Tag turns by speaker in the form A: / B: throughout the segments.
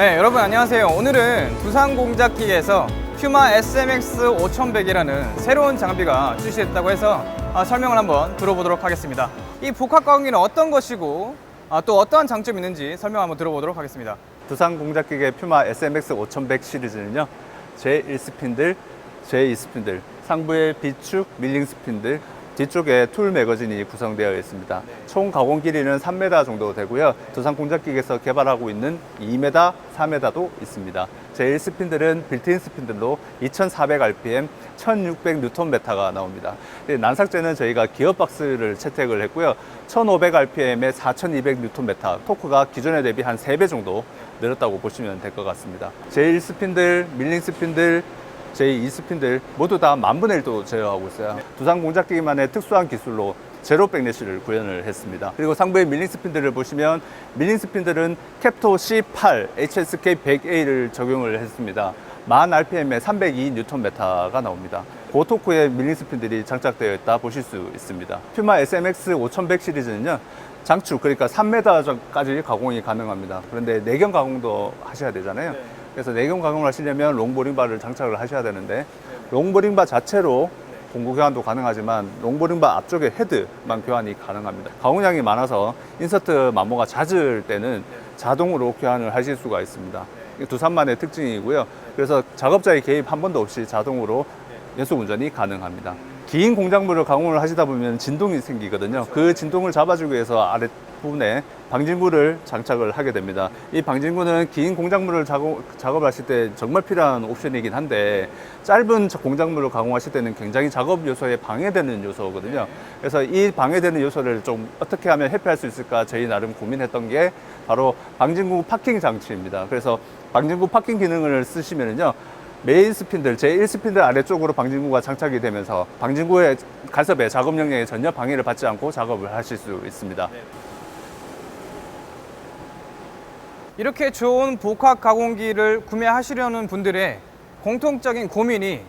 A: 네, 여러분 안녕하세요. 오늘은 두산공작기계에서 퓨마 SMX 5100이라는 새로운 장비가 출시됐다고 해서 설명을 한번 들어보도록 하겠습니다. 이 복합가공기는 어떤 것이고 또 어떠한 장점이 있는지 설명 한번 들어보도록 하겠습니다.
B: 두산공작기계 퓨마 SMX 5100 시리즈는요, 제1스핀들, 제2스핀들, 상부의 비축, 밀링 스핀들, 뒤쪽에 툴 매거진이 구성되어 있습니다. 총 가공 길이는 3m 정도 되고요. 두산공작기계에서 개발하고 있는 2m, 4m도 있습니다. 제1스핀들은 빌트인 스핀들로 2400rpm, 1600Nm가 나옵니다. 난삭제는 저희가 기어박스를 채택을 했고요. 1500rpm에 4200Nm, 토크가 기존에 대비 한 3배 정도 늘었다고 보시면 될 것 같습니다. 제1스핀들, 밀링 스핀들, 제2스핀들 모두 다 10,000분의 1도 제어하고 있어요. 두산공작기계만의 특수한 기술로 제로 백래시를 구현을 했습니다. 그리고 상부의 밀링 스핀들을 보시면 밀링 스핀들은 캡토 C8 HSK 100A를 적용을 했습니다. 10,000rpm에 302Nm가 나옵니다. 고토크의 밀링 스핀들이 장착되어 있다 보실 수 있습니다. 퓨마 SMX 5100 시리즈는요, 장축, 그러니까 3m까지 가공이 가능합니다. 그런데 내경 가공도 하셔야 되잖아요. 그래서 내경 가공을 하시려면 롱보링바를 장착을 하셔야 되는데, 롱보링바 자체로 공구 교환도 가능하지만 롱보링바 앞쪽에 헤드만 교환이 가능합니다. 가공량이 많아서 인서트 마모가 잦을 때는 자동으로 교환을 하실 수가 있습니다. 두산만의 특징이고요. 그래서 작업자의 개입 한 번도 없이 자동으로 연속 운전이 가능합니다. 긴 공작물을 가공을 하시다 보면 진동이 생기거든요. 그 진동을 잡아주기 위해서 아랫부분에 방진구를 장착을 하게 됩니다. 이 방진구는 긴 공작물을 작업하실 때 정말 필요한 옵션이긴 한데, 짧은 공작물을 가공하실 때는 굉장히 작업 요소에 방해되는 요소거든요. 그래서 이 방해되는 요소를 좀 어떻게 하면 회피할 수 있을까 저희 나름 고민했던 게 바로 방진구 파킹 장치입니다. 그래서 방진구 파킹 기능을 쓰시면은요, 메인 스핀들, 제1스핀들 아래쪽으로 방진구가 장착이 되면서 방진구의 간섭에 작업 역량에 전혀 방해를 받지 않고 작업을 하실 수 있습니다.
A: 이렇게 좋은 복합가공기를 구매하시려는 분들의 공통적인 고민이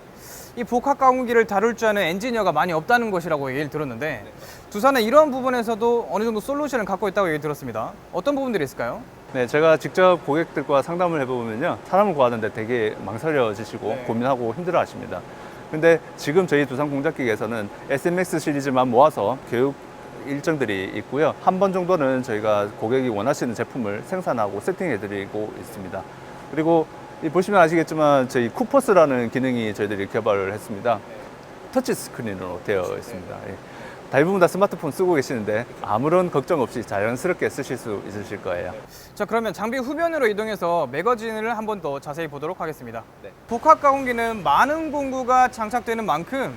A: 이 복합가공기를 다룰 줄 아는 엔지니어가 많이 없다는 것이라고 얘기를 들었는데, 두산은 이런 부분에서도 어느 정도 솔루션을 갖고 있다고 얘기 들었습니다. 어떤 부분들이 있을까요?
B: 네, 제가 직접 고객들과 상담을 해보면요, 사람을 구하는데 되게 망설여지시고 고민하고 힘들어 하십니다. 근데 지금 저희 두산공작기계에서는 SMX 시리즈만 모아서 교육 일정들이 있고요. 한 번 정도는 저희가 고객이 원하시는 제품을 생산하고 세팅해드리고 있습니다. 그리고 보시면 아시겠지만 저희 쿠퍼스라는 기능이 저희들이 개발을 했습니다. 터치 스크린으로 되어 있습니다. 대부분 다 스마트폰 쓰고 계시는데 아무런 걱정 없이 자연스럽게 쓰실 수 있으실 거예요.
A: 자, 그러면 장비 후면으로 이동해서 매거진을 한 번 더 자세히 보도록 하겠습니다. 복합가공기는 많은 공구가 장착되는 만큼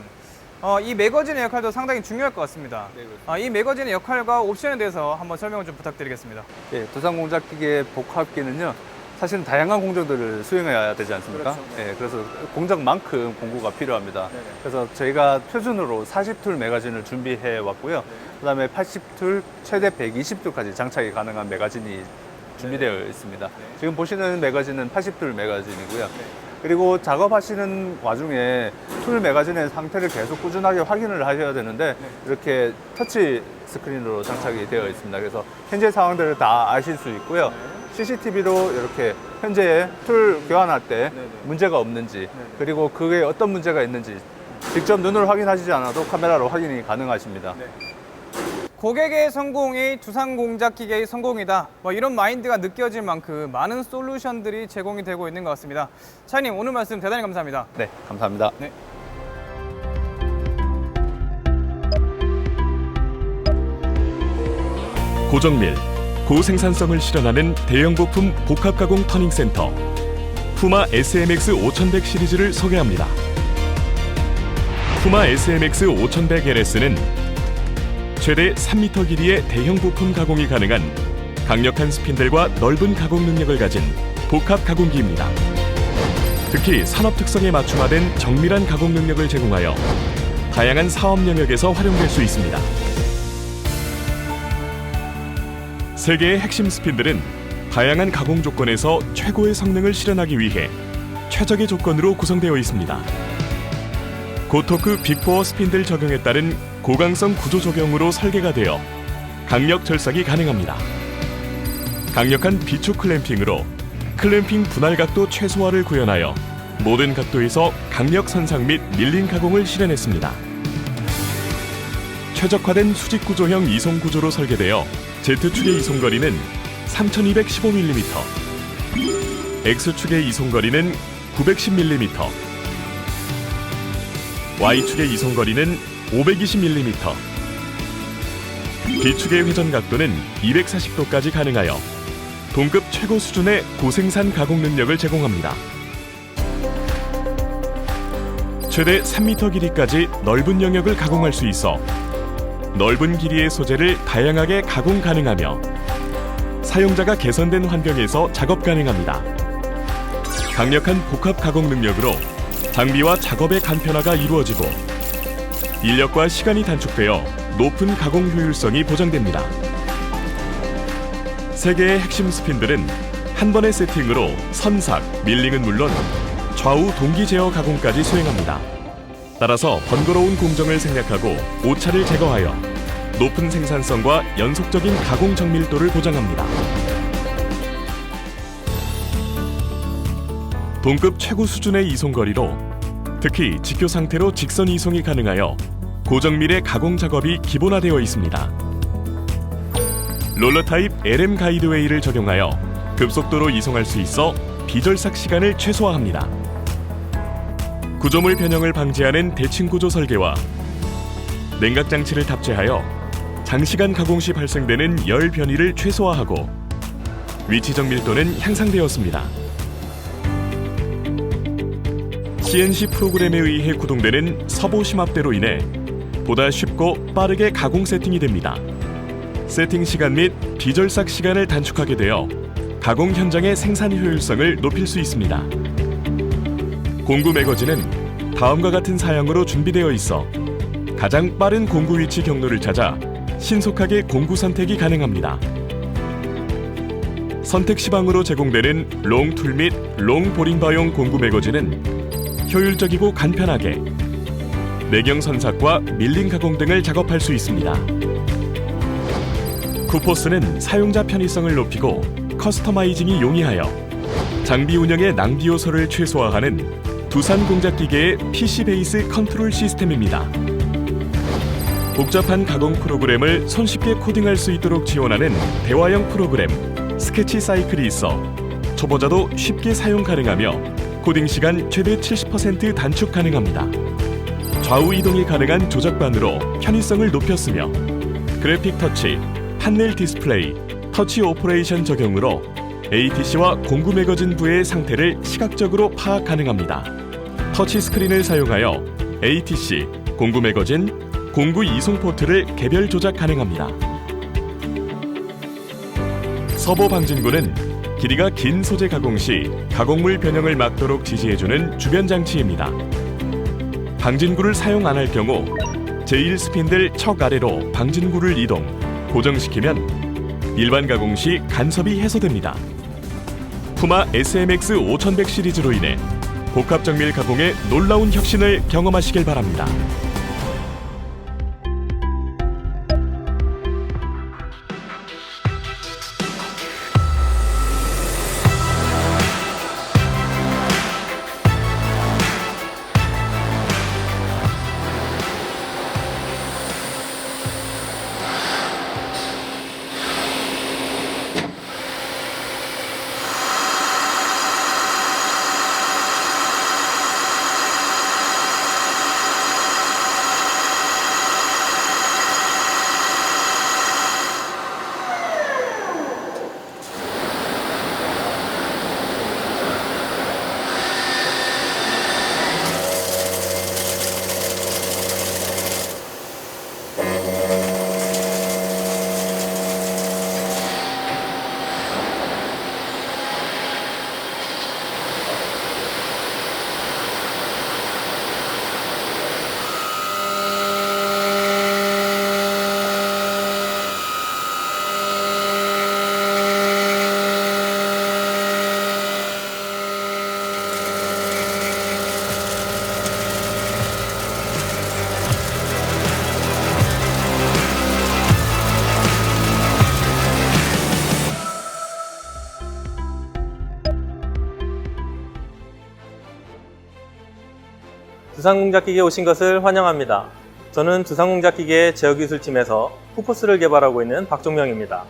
A: 이 매거진의 역할도 상당히 중요할 것 같습니다. 이 매거진의 역할과 옵션에 대해서 한번 설명을 좀 부탁드리겠습니다.
B: 네, 두산공작기계 복합기는요, 사실은 다양한 공정들을 수행해야 되지 않습니까?
A: 그렇죠.
B: 네, 그래서 공정만큼 공구가 필요합니다. 그래서 저희가 표준으로 40툴 매거진을 준비해 왔고요. 그 다음에 80툴, 최대 120툴까지 장착이 가능한 매거진이 준비되어 있습니다. 지금 보시는 매거진은 80툴 매거진이고요. 그리고 작업하시는 와중에 툴 매거진의 상태를 계속 꾸준하게 확인을 하셔야 되는데, 이렇게 터치 스크린으로 장착이 되어 있습니다. 그래서 현재 상황들을 다 아실 수 있고요. CCTV로 이렇게 현재 툴 교환할 때 문제가 없는지, 그리고 그게 어떤 문제가 있는지 직접 눈으로 확인하시지 않아도 카메라로 확인이 가능하십니다.
A: 고객의 성공이 두산공작기계의 성공이다, 이런 마인드가 느껴질 만큼 많은 솔루션들이 제공이 되고 있는 것 같습니다. 차장님, 오늘 말씀 대단히 감사합니다.
B: 네, 감사합니다.
A: 네.
C: 고정밀, 고생산성을 실현하는 대형 부품 복합가공 터닝센터 푸마 SMX 5100 시리즈를 소개합니다. 푸마 SMX 5100LS는 최대 3m 길이의 대형 부품 가공이 가능한 강력한 스핀들과 넓은 가공 능력을 가진 복합 가공기입니다. 특히 산업 특성에 맞춤화된 정밀한 가공 능력을 제공하여 다양한 사업 영역에서 활용될 수 있습니다. 세계의 핵심 스핀들은 다양한 가공 조건에서 최고의 성능을 실현하기 위해 최적의 조건으로 구성되어 있습니다. 고토크 빅4 스핀들 적용에 따른 고강성 구조 적용으로 설계가 되어 강력 절삭이 가능합니다. 강력한 비축 클램핑으로 클램핑 분할 각도 최소화를 구현하여 모든 각도에서 강력 선상 및 밀링 가공을 실현했습니다. 최적화된 수직 구조형 이송 구조로 설계되어 Z축의 이송거리는 3215mm, X축의 이송거리는 910mm, Y축의 이송거리는 520mm, B축의 회전 각도는 240도까지 가능하여 동급 최고 수준의 고생산 가공 능력을 제공합니다. 최대 3m 길이까지 넓은 영역을 가공할 수 있어 넓은 길이의 소재를 다양하게 가공 가능하며 사용자가 개선된 환경에서 작업 가능합니다. 강력한 복합 가공 능력으로 장비와 작업의 간편화가 이루어지고 인력과 시간이 단축되어 높은 가공 효율성이 보장됩니다. 세계의 핵심 스핀들은 한 번의 세팅으로 선삭, 밀링은 물론 좌우 동기 제어 가공까지 수행합니다. 따라서 번거로운 공정을 생략하고 오차를 제거하여 높은 생산성과 연속적인 가공 정밀도를 보장합니다. 동급 최고 수준의 이송거리로 특히 직교 상태로 직선 이송이 가능하여 고정밀의 가공 작업이 기본화되어 있습니다. 롤러 타입 LM 가이드웨이를 적용하여 급속도로 이송할 수 있어 비절삭 시간을 최소화합니다. 구조물 변형을 방지하는 대칭 구조 설계와 냉각 장치를 탑재하여 장시간 가공 시 발생되는 열 변이를 최소화하고 위치 정밀도는 향상되었습니다. CNC 프로그램에 의해 구동되는 서보 심압대로 인해 보다 쉽고 빠르게 가공 세팅이 됩니다. 세팅 시간 및 비절삭 시간을 단축하게 되어 가공 현장의 생산 효율성을 높일 수 있습니다. 공구 매거진은 다음과 같은 사양으로 준비되어 있어 가장 빠른 공구 위치 경로를 찾아 신속하게 공구 선택이 가능합니다. 선택 시방으로 제공되는 롱툴 및 롱보링바용 공구 매거진은 효율적이고 간편하게 내경 선삭과 밀링 가공 등을 작업할 수 있습니다. 쿠포스는 사용자 편의성을 높이고 커스터마이징이 용이하여 장비 운영의 낭비 요소를 최소화하는 두산 공작기계의 PC 베이스 컨트롤 시스템입니다. 복잡한 가공 프로그램을 손쉽게 코딩할 수 있도록 지원하는 대화형 프로그램 스케치 사이클이 있어 초보자도 쉽게 사용 가능하며 코딩 시간 최대 70% 단축 가능합니다. 좌우 이동이 가능한 조작반으로 편의성을 높였으며 그래픽 터치, 판넬 디스플레이, 터치 오퍼레이션 적용으로 ATC와 공구 매거진 부의 상태를 시각적으로 파악 가능합니다. 터치 스크린을 사용하여 ATC, 공구 매거진, 공구 이송 포트를 개별 조작 가능합니다. 서보 방진구는 길이가 긴 소재 가공 시 가공물 변형을 막도록 지지해주는 주변 장치입니다. 방진구를 사용 안 할 경우 제1 스핀들 척 아래로 방진구를 이동, 고정시키면 일반 가공 시 간섭이 해소됩니다. 푸마 SMX 5100 시리즈로 인해 복합 정밀 가공의 놀라운 혁신을 경험하시길 바랍니다.
D: 두산공작기계에 오신 것을 환영합니다. 저는 두산공작기계 제어기술팀에서 푸포스를 개발하고 있는 박종명입니다.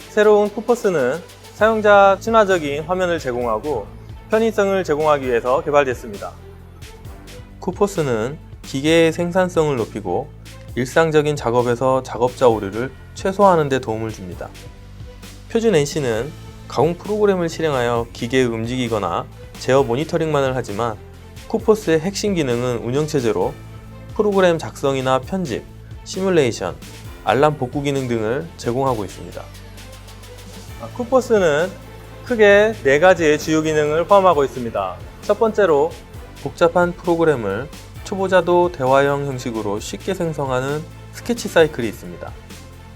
D: 새로운 푸포스는 사용자 친화적인 화면을 제공하고 편의성을 제공하기 위해서 개발됐습니다. 푸포스는 기계의 생산성을 높이고 일상적인 작업에서 작업자 오류를 최소화하는 데 도움을 줍니다. 표준 NC는 가공 프로그램을 실행하여 기계에 움직이거나 제어 모니터링만을 하지만 푸포스의 핵심 기능은 운영체제로 프로그램 작성이나 편집, 시뮬레이션, 알람 복구 기능 등을 제공하고 있습니다. 푸포스는 크게 4가지의 주요 기능을 포함하고 있습니다. 첫 번째로 복잡한 프로그램을 초보자도 대화형 형식으로 쉽게 생성하는 스케치 사이클이 있습니다.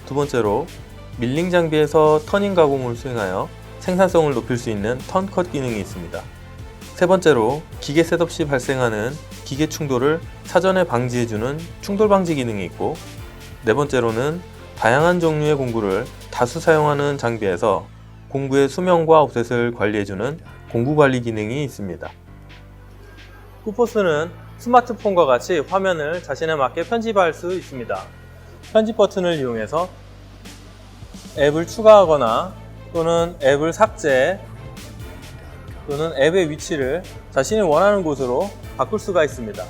D: 두 번째로 밀링 장비에서 터닝 가공을 수행하여 생산성을 높일 수 있는 턴컷 기능이 있습니다. 세 번째로 기계 셋업 시 발생하는 기계 충돌을 사전에 방지해주는 충돌 방지 기능이 있고, 네 번째로는 다양한 종류의 공구를 다수 사용하는 장비에서 공구의 수명과 옵셋을 관리해주는 공구 관리 기능이 있습니다. 푸포스는 스마트폰과 같이 화면을 자신에 맞게 편집할 수 있습니다. 편집 버튼을 이용해서 앱을 추가하거나 또는 앱을 삭제 또는 앱의 위치를 자신이 원하는 곳으로 바꿀 수가 있습니다.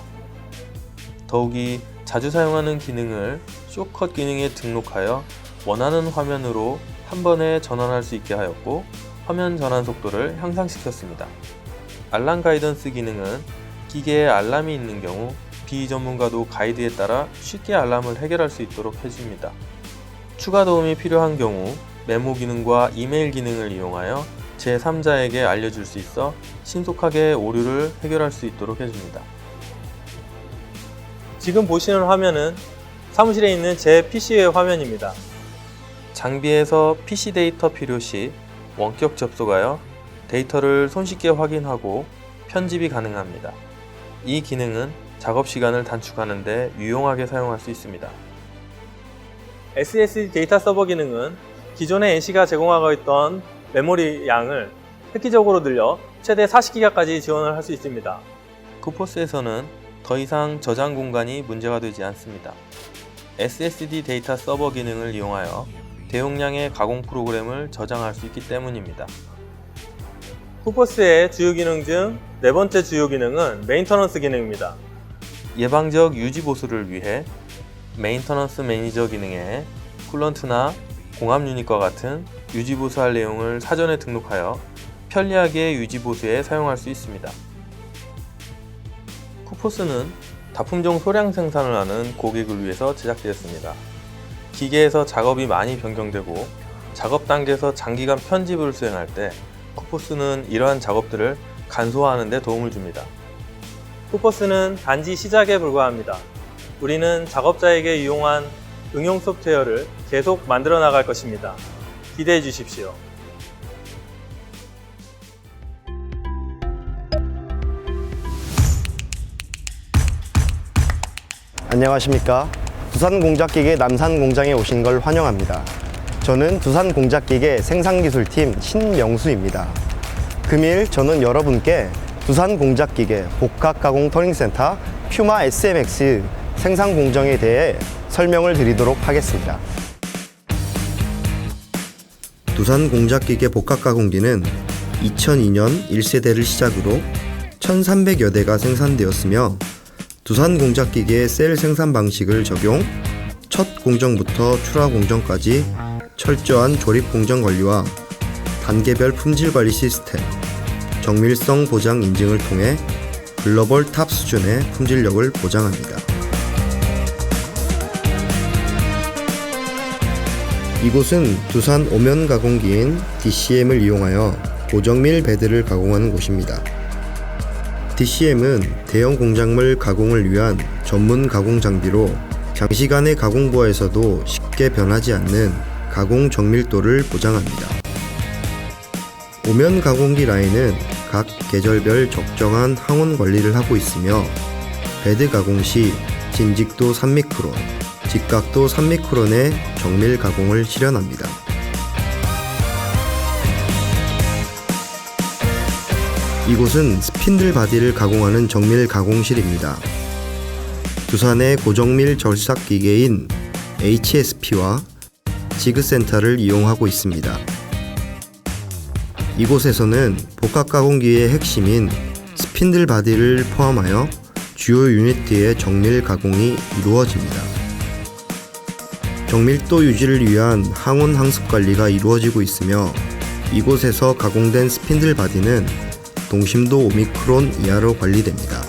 D: 더욱이 자주 사용하는 기능을 숏컷 기능에 등록하여 원하는 화면으로 한 번에 전환할 수 있게 하였고, 화면 전환 속도를 향상시켰습니다. 알람 가이던스 기능은 기계에 알람이 있는 경우 비전문가도 가이드에 따라 쉽게 알람을 해결할 수 있도록 해줍니다. 추가 도움이 필요한 경우 메모 기능과 이메일 기능을 이용하여 제3자에게 알려줄 수 있어 신속하게 오류를 해결할 수 있도록 해줍니다. 지금 보시는 화면은 사무실에 있는 제 PC의 화면입니다. 장비에서 PC 데이터 필요 시 원격 접속하여 데이터를 손쉽게 확인하고 편집이 가능합니다. 이 기능은 작업 시간을 단축하는 데 유용하게 사용할 수 있습니다. SSD 데이터 서버 기능은 기존의 NC가 제공하고 있던 메모리 양을 획기적으로 늘려 최대 40기가까지 지원을 할 수 있습니다. 푸포스에서는 더 이상 저장 공간이 문제가 되지 않습니다. SSD 데이터 서버 기능을 이용하여 대용량의 가공 프로그램을 저장할 수 있기 때문입니다. 푸포스의 주요 기능 중 4번째 주요 기능은 메인터넌스 기능입니다. 예방적 유지 보수를 위해 메인터넌스 매니저 기능에 쿨런트나 공합 유닛과 같은 유지 보수할 내용을 사전에 등록하여 편리하게 유지 보수에 사용할 수 있습니다. 푸포스는 다품종 소량 생산을 하는 고객을 위해서 제작되었습니다. 기계에서 작업이 많이 변경되고 작업 단계에서 장기간 편집을 수행할 때 푸포스는 이러한 작업들을 간소화하는 데 도움을 줍니다. 푸포스는 단지 시작에 불과합니다. 우리는 작업자에게 유용한 응용 소프트웨어를 계속 만들어 나갈 것입니다. 기대해 주십시오.
E: 안녕하십니까. 두산공작기계 남산공장에 오신 걸 환영합니다. 저는 두산공작기계 생산기술팀 신명수입니다. 금일 저는 여러분께 두산공작기계 복합가공터닝센터 퓨마 SMX 생산공정에 대해 설명을 드리도록 하겠습니다. 두산공작기계 복합가공기는 2002년 1세대를 시작으로 1300여 대가 생산되었으며 두산공작기계의 셀 생산 방식을 적용, 첫 공정부터 출하 공정까지 철저한 조립 공정 관리와 단계별 품질 관리 시스템, 정밀성 보장 인증을 통해 글로벌 탑 수준의 품질력을 보장합니다. 이곳은 두산 오면 가공기인 DCM을 이용하여 고정밀 베드를 가공하는 곳입니다. DCM은 대형 공작물 가공을 위한 전문 가공 장비로 장시간의 가공 부하에서도 쉽게 변하지 않는 가공 정밀도를 보장합니다. 오면 가공기 라인은 각 계절별 적정한 항온 관리를 하고 있으며 베드 가공 시 진직도 3미크론, 직각도 3미크론의 정밀 가공을 실현합니다. 이곳은 스핀들 바디를 가공하는 정밀 가공실입니다. 두산의 고정밀 절삭 기계인 HSP와 지그센터를 이용하고 있습니다. 이곳에서는 복합 가공기의 핵심인 스핀들 바디를 포함하여 주요 유니트의 정밀 가공이 이루어집니다. 정밀도 유지를 위한 항온 항습 관리가 이루어지고 있으며 이곳에서 가공된 스핀들 바디는 동심도 오미크론 이하로 관리됩니다.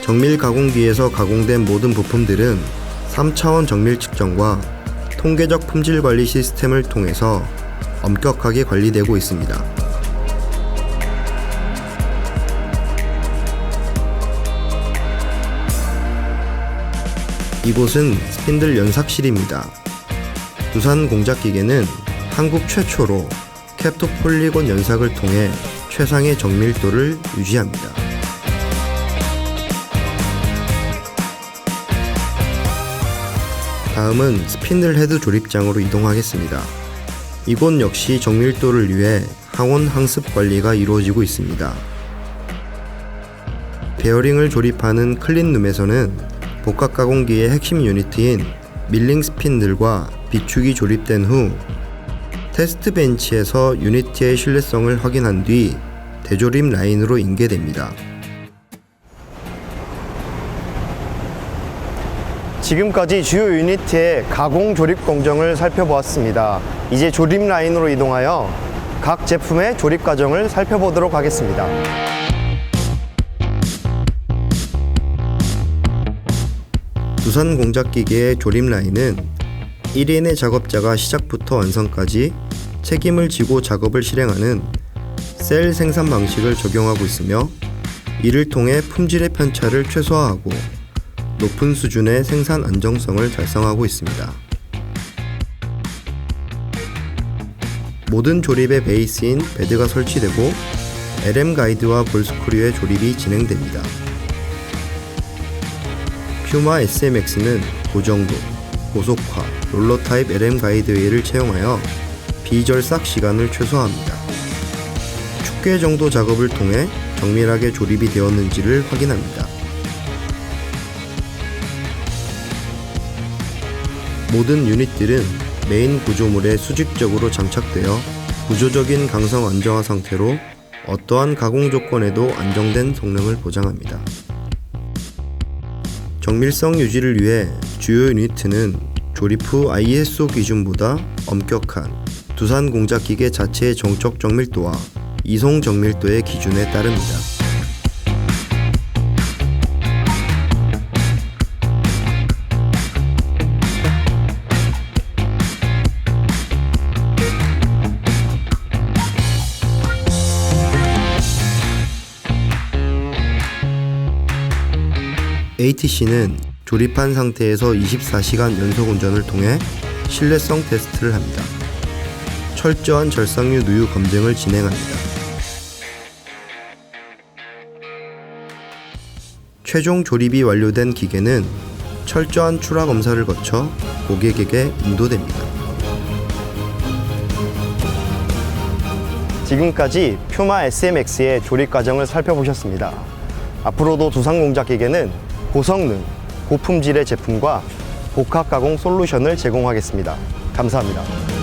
E: 정밀 가공기에서 가공된 모든 부품들은 3차원 정밀 측정과 통계적 품질 관리 시스템을 통해서 엄격하게 관리되고 있습니다. 이곳은 스핀들 연삭실입니다. 두산 공작기계는 한국 최초로 캡토 폴리곤 연삭을 통해 최상의 정밀도를 유지합니다. 다음은 스핀들 헤드 조립장으로 이동하겠습니다. 이곳 역시 정밀도를 위해 항온 항습 관리가 이루어지고 있습니다. 베어링을 조립하는 클린룸에서는 복합 가공기의 핵심 유니트인 밀링 스핀들과 비축이 조립된 후 테스트 벤치에서 유니트의 신뢰성을 확인한 뒤 대조립 라인으로 인계됩니다.
F: 지금까지 주요 유니트의 가공 조립 공정을 살펴보았습니다. 이제 조립 라인으로 이동하여 각 제품의 조립 과정을 살펴보도록 하겠습니다.
E: 두산 공작기계의 조립 라인은 1인의 작업자가 시작부터 완성까지 책임을 지고 작업을 실행하는 셀 생산 방식을 적용하고 있으며 이를 통해 품질의 편차를 최소화하고 높은 수준의 생산 안정성을 달성하고 있습니다. 모든 조립의 베이스인 베드가 설치되고 LM 가이드와 볼스크류의 조립이 진행됩니다. 퓨마 SMX는 고정도, 고속화, 롤러 타입 LM 가이드웨이를 채용하여 비절삭 시간을 최소화합니다. 축계 정도 작업을 통해 정밀하게 조립이 되었는지를 확인합니다. 모든 유닛들은 메인 구조물에 수직적으로 장착되어 구조적인 강성 안정화 상태로 어떠한 가공 조건에도 안정된 성능을 보장합니다. 정밀성 유지를 위해 주요 유니트는 조립 후 ISO 기준보다 엄격한 두산 공작기계 자체의 정적 정밀도와 이송 정밀도의 기준에 따릅니다. ATC는 조립한 상태에서 24시간 연속 운전을 통해 신뢰성 테스트를 합니다. 철저한 절삭류 누유 검증을 진행합니다. 최종 조립이 완료된 기계는 철저한 출하 검사를 거쳐 고객에게 인도됩니다.
F: 지금까지 퓨마 SMX의 조립 과정을 살펴보셨습니다. 앞으로도 두산 공작기계는 고성능, 고품질의 제품과 복합 가공 솔루션을 제공하겠습니다. 감사합니다.